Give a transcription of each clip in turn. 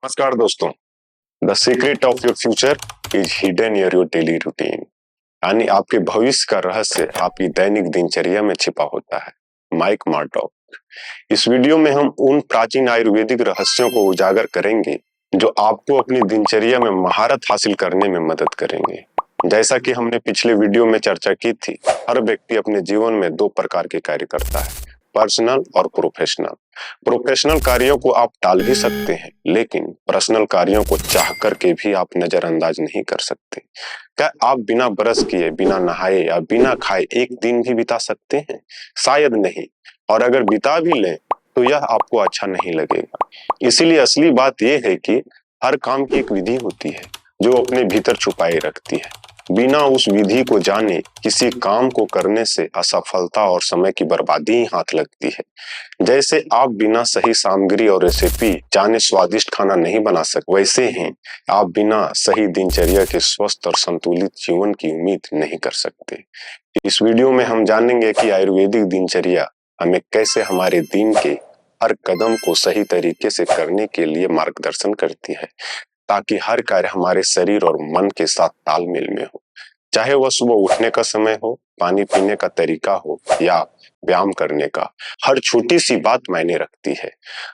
नमस्कार दोस्तों। The secret of your future is hidden in your daily routine. यानी आपके भविष्य का रहस्य आपकी दैनिक दिनचर्या में छिपा होता है। माइक मार्टॉक। इस वीडियो में हम उन प्राचीन आयुर्वेदिक रहस्यों को उजागर करेंगे जो आपको अपनी दिनचर्या में महारत हासिल करने में मदद करेंगे। जैसा कि हमने पिछले वीडियो में चर्चा की थी, हर व्यक्ति अपने जीवन में दो प्रकार के कार्य करता है, पर्सनल और प्रोफेशनल। प्रोफेशनल कार्यों को आप टाल भी सकते हैं, लेकिन पर्सनल कार्यों को चाह करके भी आप नजरअंदाज नहीं कर सकते। क्या आप बिना ब्रश किए, बिना नहाए या बिना खाए एक दिन भी बिता सकते हैं? शायद नहीं। और अगर बिता भी लें तो यह आपको अच्छा नहीं लगेगा। इसीलिए असली बात यह है कि हर काम की एक विधि होती है जो अपने भीतर छुपाए रखती है। बिना उस विधि को जाने किसी काम को करने से असफलता और समय की बर्बादी ही हाथ लगती है। जैसे आप बिना सही सामग्री और रेसिपी जाने स्वादिष्ट खाना नहीं बना सकते, वैसे ही आप बिना सही दिनचर्या के स्वस्थ और संतुलित जीवन की उम्मीद नहीं कर सकते। इस वीडियो में हम जानेंगे कि आयुर्वेदिक दिनचर्या हमें कैसे हमारे दिन के हर कदम को सही तरीके से करने के लिए मार्गदर्शन करती है, ताकि हर कार्य हमारे शरीर और मन के साथ तालमेल में हो। चाहे वह सुबह उठने का समय हो, पानी पीने का तरीका हो या व्यायाम करने का, हर छोटी सी बात मायने रखती है।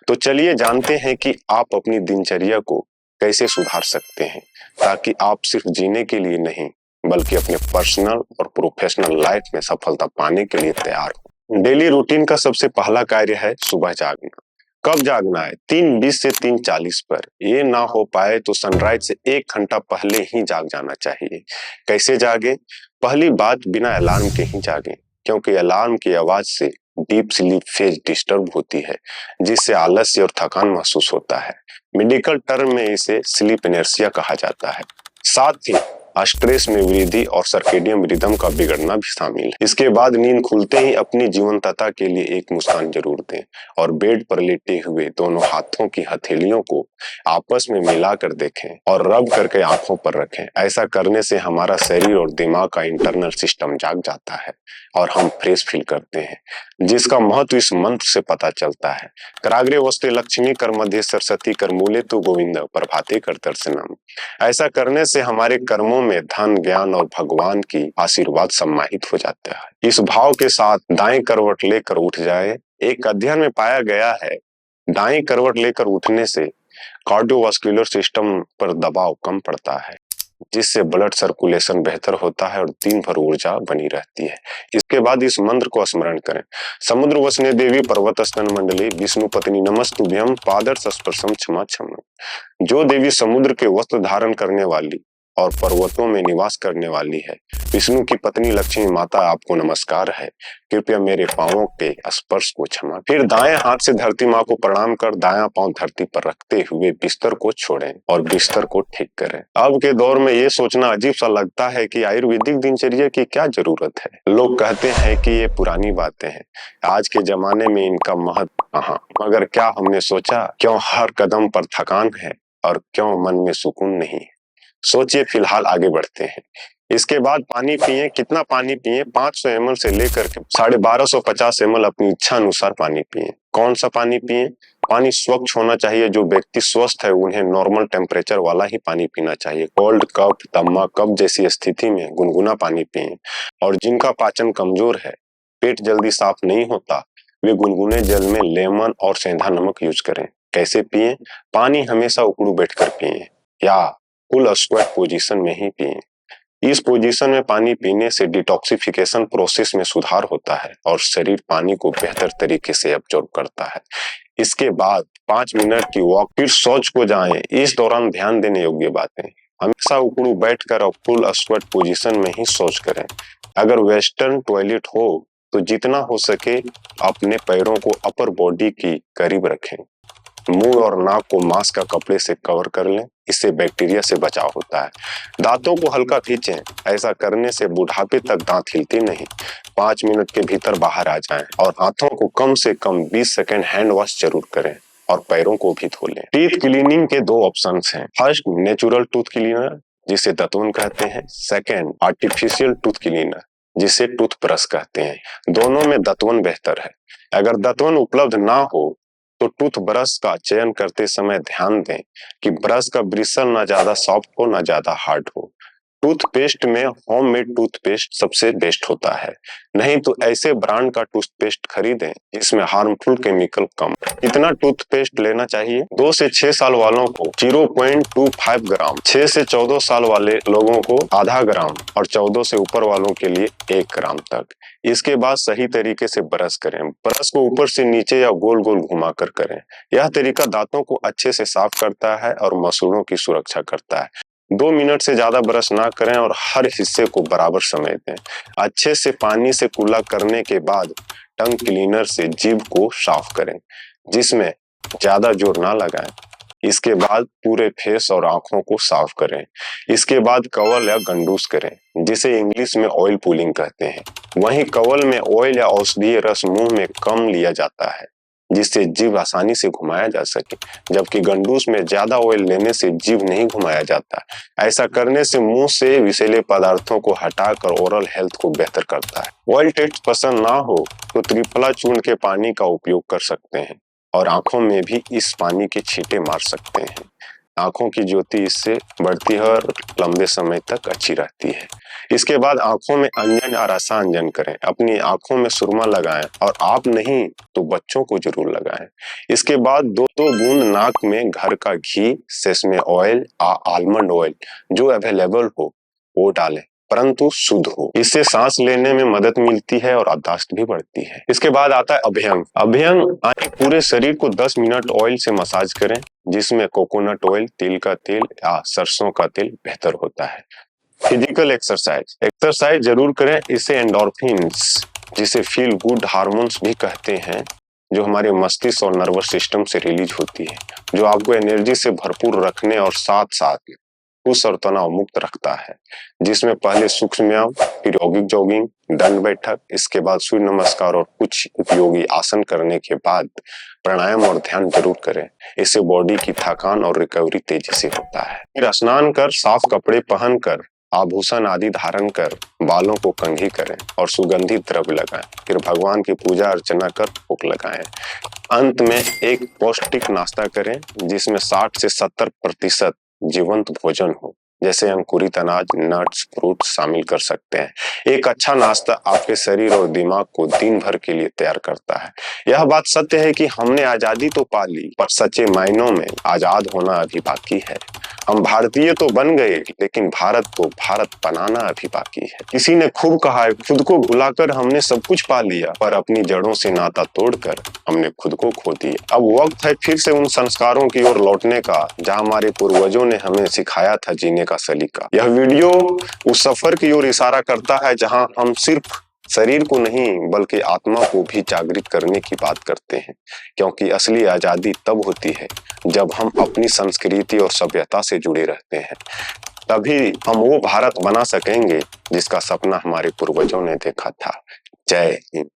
तो चलिए जानते हैं कि आप अपनी दिनचर्या को कैसे सुधार सकते हैं, ताकि आप सिर्फ जीने के लिए नहीं बल्कि अपने पर्सनल और प्रोफेशनल लाइफ में सफलता पाने के लिए तैयार हो। डेली रूटीन का सबसे पहला कार्य है सुबह जागना। कब जागना है? 3:20 से 3:40 पर। ये ना हो पाए तो सनराइज से 1 घंटा पहले ही जाग जाना चाहिए। कैसे जागे? पहली बात, बिना अलार्म के ही जागे, क्योंकि अलार्म की आवाज से डीप स्लीप फेज डिस्टर्ब होती है, जिससे आलस्य और थकान महसूस होता है। मेडिकल टर्म में इसे स्लीप इनर्शिया कहा जाता है। साथ ही स्ट्रेस में वृद्धि और सर्केडियन रिदम का बिगड़ना भी शामिल है। इसके बाद नींद खुलते ही अपनी जीवंतता के लिए एक मुस्कान जरूर दें और बेड पर लेटे हुए दोनों हाथों की हथेलियों को आपस में मिलाकर देखें और रब करके आंखों पर रखें। ऐसा करने से हमारा शरीर और दिमाग का इंटरनल सिस्टम जाग जाता है और हम फ्रेश फील करते हैं, जिसका महत्व इस मंत्र से पता चलता है। कराग्रे वस्ते लक्ष्मी कर मध्य सरस्वती कर मूले तु गोविंद प्रभाते कर दर्शनम। ऐसा करने से हमारे कर्मों में धन, ज्ञान और भगवान की आशीर्वाद सम्मानित हो जाता है। इस भाव के साथ दाएं करवट लेकर उठ जाए। एक अध्ययन में पाया गया है, दाएं करवट लेकर उठने से कार्डियोवास्कुलर सिस्टम पर दबाव कम पड़ता है, जिससे ब्लड सर्कुलेशन बेहतर होता है और दिन भर ऊर्जा बनी रहती है। इसके बाद इस मंत्र को स्मरण करें। समुद्र वसने देवी पर्वत स्तन मंडली विष्णु पत्नी नमस्तुभ्यम पादर स्पर्शम क्षमा क्षमा। जो देवी समुद्र के वस्त्र धारण करने वाली और पर्वतों में निवास करने वाली है, विष्णु की पत्नी लक्ष्मी माता, आपको नमस्कार है। कृपया मेरे पांवों के स्पर्श को क्षमा। फिर दाएं हाथ से धरती माँ को प्रणाम कर दायां पांव धरती पर रखते हुए बिस्तर को छोड़ें और बिस्तर को ठीक करें। अब के दौर में ये सोचना अजीब सा लगता है कि आयुर्वेदिक दिनचर्या की क्या जरूरत है। लोग कहते हैं कि ये पुरानी बातें हैं, आज के जमाने में इनका महत्व कहाँ। मगर क्या हमने सोचा क्यों हर कदम पर थकान है और क्यों मन में सुकून नहीं है? सोचिए। फिलहाल आगे बढ़ते हैं। इसके बाद पानी पिए। कितना पानी पिए? 500 ml से लेकर के 1250 ml अपनी इच्छा अनुसार पानी पिए। कौन सा पानी पिए? पानी स्वच्छ होना चाहिए। जो व्यक्ति स्वस्थ है उन्हें नॉर्मल टेम्परेचर वाला ही पानी पीना चाहिए। कोल्ड कफ, दम्मा कफ जैसी स्थिति में गुनगुना पानी पिए। और जिनका पाचन कमजोर है, पेट जल्दी साफ नहीं होता, वे गुनगुने जल में लेमन और सेंधा नमक यूज करें। कैसे पिए? पानी हमेशा उकड़ू बैठकर पिए या फुल स्क्वाट पोजीशन में ही पिए। इस पोजीशन में पानी पीने से डिटॉक्सिफिकेशन प्रोसेस में सुधार होता है और शरीर पानी को बेहतर तरीके से एब्जॉर्ब करता है। इसके बाद 5 मिनट की वॉक, फिर शौच को जाएं। इस दौरान ध्यान देने योग्य बातें, हमेशा उकड़ू बैठकर और फुल स्क्वाट पोजीशन में ही शौच करें। अगर वेस्टर्न टॉयलेट हो तो जितना हो सके अपने पैरों को अपर बॉडी की करीब रखें। मुंह और नाक को मास्क का कपड़े से कवर कर लें, इससे बैक्टीरिया से बचाव होता है। दांतों को हल्का खींचें। ऐसा करने से बुढ़ापे तक दांत हिलते नहीं, 5 मिनट के भीतर बाहर आ जाएं। और हाथों को कम से कम 20 सेकंड हैंड वॉश जरूर करें और पैरों को भी धो लें। टीथ क्लीनिंग के 2 ऑप्शंस हैं। फर्स्ट, नेचुरल टूथ क्लीनर जिसे दतवन कहते हैं। सेकेंड, आर्टिफिशियल टूथ क्लीनर जिसे टूथ ब्रश कहते हैं। दोनों में दतवन बेहतर है। अगर दतवन उपलब्ध ना हो तो तो टूथब्रश का चयन करते समय ध्यान दें कि ब्रश का ब्रिसल ना ज्यादा सॉफ्ट हो ना ज्यादा हार्ड हो। टूथपेस्ट में होममेड टूथपेस्ट सबसे बेस्ट होता है, नहीं तो ऐसे ब्रांड का टूथपेस्ट खरीदें जिसमें हार्मफुल केमिकल कम। कितना टूथपेस्ट लेना चाहिए? 2 से 6 साल वालों को 0.25 ग्राम, 6 से 14 साल वाले लोगों को आधा ग्राम और 14 से ऊपर वालों के लिए 1 ग्राम तक। इसके बाद सही तरीके से ब्रश करें। ब्रश को ऊपर से नीचे या गोल गोल घुमा कर करें। यह तरीका दांतों को अच्छे से साफ करता है और मसूड़ों की सुरक्षा करता है। 2 मिनट से ज्यादा ब्रश ना करें और हर हिस्से को बराबर समेट दें। अच्छे से पानी से कुल्ला करने के बाद टंग क्लीनर से जीभ को साफ करें, जिसमें ज्यादा जोर ना लगाएं। इसके बाद पूरे फेस और आंखों को साफ करें। इसके बाद कवल या गंडूस करें, जिसे इंग्लिश में ऑयल पुलिंग कहते हैं। वहीं कवल में ऑयल या औषधीय रस मुंह में कम लिया जाता है, जिससे जीभ आसानी से घुमाया जा सके, जबकि गंडूस में ज्यादा ऑयल लेने से जीभ नहीं घुमाया जाता। ऐसा करने से मुंह से विषैले पदार्थों को हटाकर ओरल हेल्थ को बेहतर करता है। ऑयल टेस्ट पसंद ना हो तो त्रिफला चूर्ण के पानी का उपयोग कर सकते हैं और आंखों में भी इस पानी के छींटे मार सकते हैं। आंखों की ज्योति इससे बढ़ती है और लंबे समय तक अच्छी रहती है। इसके बाद आंखों में अंजन या रसांजन करें। अपनी आंखों में सुरमा लगाएं और आप नहीं तो बच्चों को जरूर लगाएं। इसके बाद 2 बूंद नाक में घर का घी, सेसमे ऑयल या आलमंड ऑयल जो अवेलेबल हो वो डालें, परंतु शुद्ध हो। इससे सांस लेने में मदद मिलती है और याददाश्त भी बढ़ती है। इसके बाद आता है अभ्यंग। अभ्यंग यानी पूरे शरीर को 10 मिनट ऑयल से मसाज करें, जिसमें कोकोनट ऑयल, तिल का तेल या सरसों का तेल बेहतर होता है। फिजिकल एक्सरसाइज जरूर करें। इससे एंडोर्फिन्स, जिसे फील गुड हार्मोन्स भी कहते हैं, जो हमारे मस्तिष्क और नर्वस सिस्टम से रिलीज होती है, जो आपको एनर्जी से भरपूर रखने और साथ साथ खुश और तनाव मुक्त रखता है। जिसमें पहले सूक्ष्म व्यायाम, फिर यौगिक जॉगिंग, दंड बैठक, इसके बाद सूर्य नमस्कार और कुछ उपयोगी आसन करने के बाद प्राणायाम और ध्यान जरूर करें। इससे बॉडी की थकान और रिकवरी तेजी से होता है। फिर स्नान कर, साफ कपड़े पहनकर, आभूषण आदि धारण कर, बालों को कंघी करें और सुगंधित द्रव्य लगाएं। फिर भगवान की पूजा अर्चना कर भोग लगाएं। अंत में एक पौष्टिक नाश्ता करें, जिसमें 60 से 70% जीवंत भोजन हो, जैसे अंकुरित अनाज, नट्स, फ्रूट्स शामिल कर सकते हैं। एक अच्छा नाश्ता आपके शरीर और दिमाग को दिन भर के लिए तैयार करता है। यह बात सत्य है कि हमने आजादी तो पा ली, पर सच्चे मायनों में आजाद होना अभी बाकी है। हम भारतीय तो बन गए, लेकिन भारत को भारत बनाना अभी बाकी है। किसी ने खूब कहा है, खुद को भुलाकर हमने सब कुछ पा लिया, पर अपनी जड़ों से नाता तोड़कर हमने खुद को खो दिया। अब वक्त है फिर से उन संस्कारों की ओर लौटने का, जहां हमारे पूर्वजों ने हमें सिखाया था जीने का सलीका। यह वीडियो उस सफर की ओर इशारा करता है, जहां हम सिर्फ शरीर को नहीं बल्कि आत्मा को भी जागृत करने की बात करते हैं, क्योंकि असली आजादी तब होती है जब हम अपनी संस्कृति और सभ्यता से जुड़े रहते हैं। तभी हम वो भारत बना सकेंगे जिसका सपना हमारे पूर्वजों ने देखा था। जय हिंद।